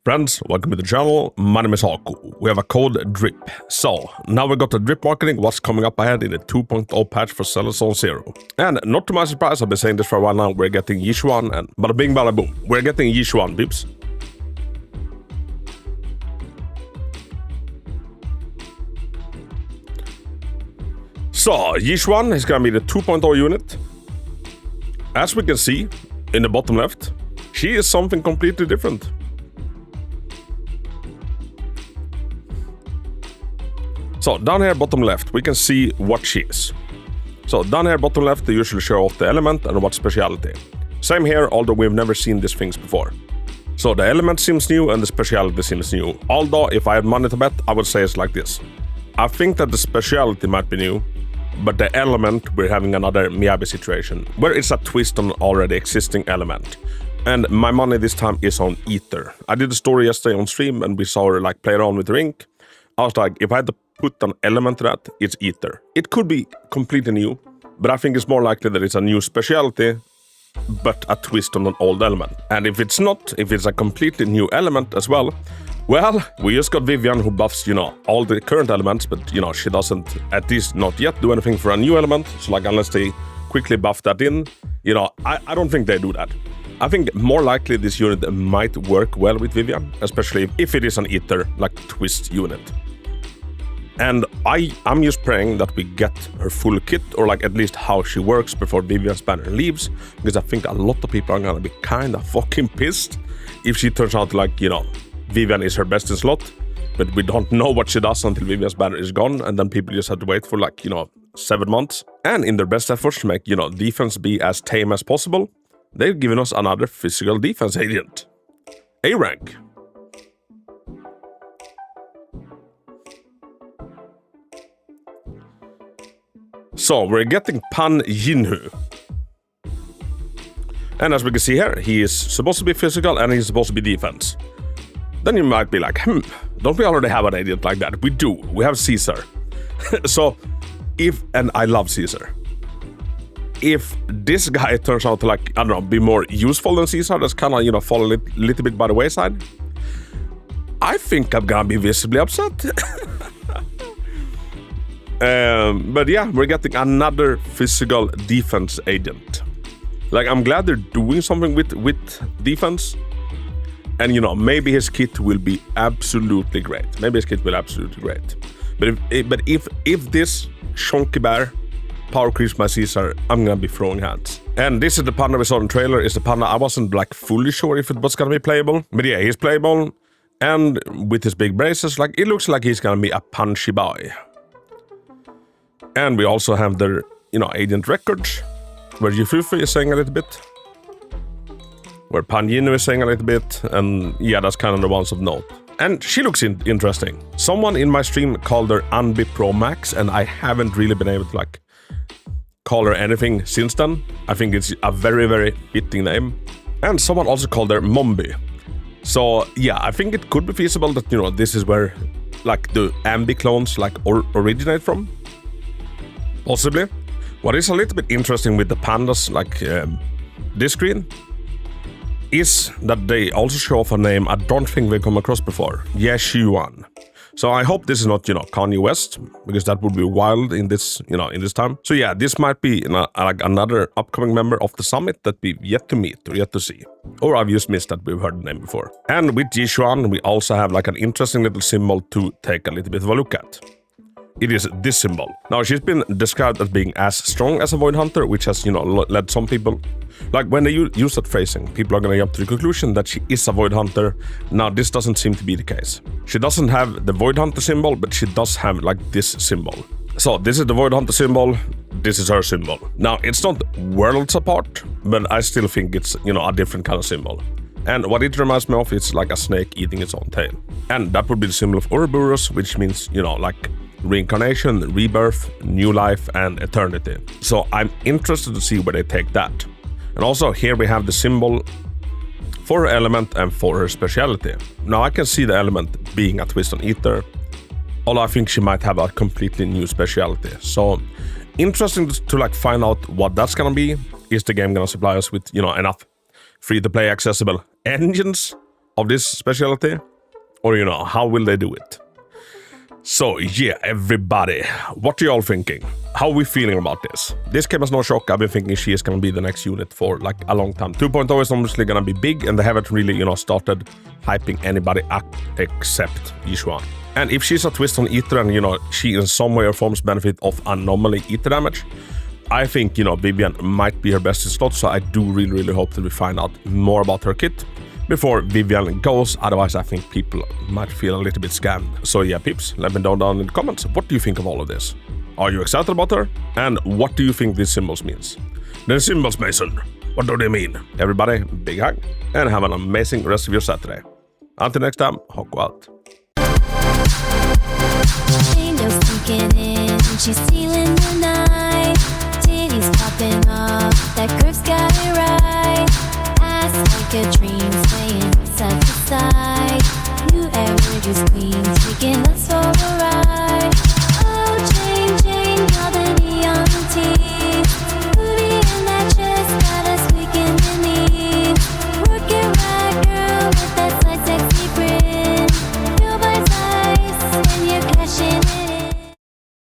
Friends, welcome to the channel. My name is Hako. We have a code DRIP. So, now we got the drip marketing, what's coming up ahead in the 2.0 patch for Zenless Zone 0. And not to my surprise, I've been saying this for a while now, we're getting Yishwan and bada bing bada boom. We're getting Yixuan, peeps. So, Yishwan is gonna be the 2.0 unit. As we can see, in the bottom left, she is something completely different. So down here bottom left, we can see what she is. So down here bottom left, they usually show off the element and what speciality. Same here, although we've never seen these things before. So the element seems new and the speciality seems new. Although if I had money to bet, I would say it's like this. I think that the speciality might be new, but the element, we're having another Miyabi situation, where it's a twist on already existing element. And my money this time is on ether. I did a story yesterday on stream and we saw her like play around with the ring. I was like, if I had to put an element to that, it's ether. It could be completely new, but I think it's more likely that it's a new speciality, but a twist on an old element. And if it's not, if it's a completely new element as well, well, we just got Vivian who buffs, all the current elements, but, she doesn't, at least not yet, do anything for a new element. So, like, unless they quickly buff that in, I don't think they do that. I think more likely this unit might work well with Vivian, especially if it is an ether, like, twist unit. And I'm just praying that we get her full kit, or like at least how she works before Vivian's banner leaves, because I think a lot of people are gonna be kinda fucking pissed if she turns out like, Vivian is her best in slot, but we don't know what she does until Vivian's banner is gone, and then people just have to wait for like, 7 months. And in their best efforts to make, defense be as tame as possible, they've given us another physical defense agent. A rank. So, we're getting Pan Yinhu. And as we can see here, he is supposed to be physical and he's supposed to be defense. Then you might be like, don't we already have an agent like that? We do. We have Caesar. So, and I love Caesar. If this guy turns out to like, I don't know, be more useful than Caesar, that's kind of, fall a little bit by the wayside, I think I'm gonna be visibly upset. But yeah, we're getting another physical defense agent. Like, I'm glad they're doing something with defense. And, maybe his kit will be absolutely great. But if this Chonky bear power creeps my Caesar, I'm gonna be throwing hands. And this is the Panda we saw in the trailer. Is the Panda I wasn't like fully sure if it was gonna be playable. But yeah, he's playable. And with his big braces, like, it looks like he's gonna be a punchy boy. And we also have their, agent records, where Yixuan is saying a little bit, where Pan Yinhu is saying a little bit, and yeah, that's kind of the ones of note. And she looks interesting. Someone in my stream called her Anbi Pro Max, and I haven't really been able to, like, call her anything since then. I think it's a very, very fitting name. And someone also called her Mombi. So yeah, I think it could be feasible that, this is where, like, the Ambi clones, like, originate from. Possibly. What is a little bit interesting with the pandas, like this screen, is that they also show off a name I don't think we've come across before. Yishwan. So I hope this is not, Kanye West, because that would be wild in this, in this time. So yeah, this might be like another upcoming member of the summit that we've yet to meet or yet to see. Or I've just missed that we've heard the name before. And with Yishwan, we also have like an interesting little symbol to take a little bit of a look at. It is this symbol. Now, she's been described as being as strong as a Void Hunter, which has, led some people, like, when they use that phrasing, people are gonna jump to the conclusion that she is a Void Hunter. Now, this doesn't seem to be the case. She doesn't have the Void Hunter symbol, but she does have, like, this symbol. So, this is the Void Hunter symbol, this is her symbol. Now, it's not worlds apart, but I still think it's, a different kind of symbol. And what it reminds me of is like a snake eating its own tail. And that would be the symbol of Ouroboros, which means, like, reincarnation, rebirth, new life, and eternity. So I'm interested to see where they take that. And also here we have the symbol for her element and for her speciality. Now I can see the element being a twist on ether, although I think she might have a completely new speciality. So interesting to like find out what that's gonna be. Is the game gonna supply us with, enough free-to-play accessible engines of this specialty? Or, you know, how will they do it? So, yeah, everybody, what are y'all thinking? How are we feeling about this? This came as no shock. I've been thinking she is gonna be the next unit for like a long time. 2.0 is obviously gonna be big, and they haven't really, you know, started hyping anybody up except Yishwan. And if she's a twist on ether and, you know, she in some way or forms benefit of anomaly ether damage, I think, you know, Vivian might be her best in slot, so I do really hope that we find out more about her kit before Vivian goes. Otherwise, I think people might feel a little bit scammed. So yeah, peeps, let me know down in the comments. What do you think of all of this? Are you excited about her? And what do you think these symbols means? The symbols, Mason. What do they mean? Everybody, big hug, and have an amazing rest of your Saturday. Until next time, Hako out. Windows sinking in, she's stealing the night. Titties popping off, that curve's got it right. Ass like a dream, swaying side to side. New era, just queens, taking us for a ride.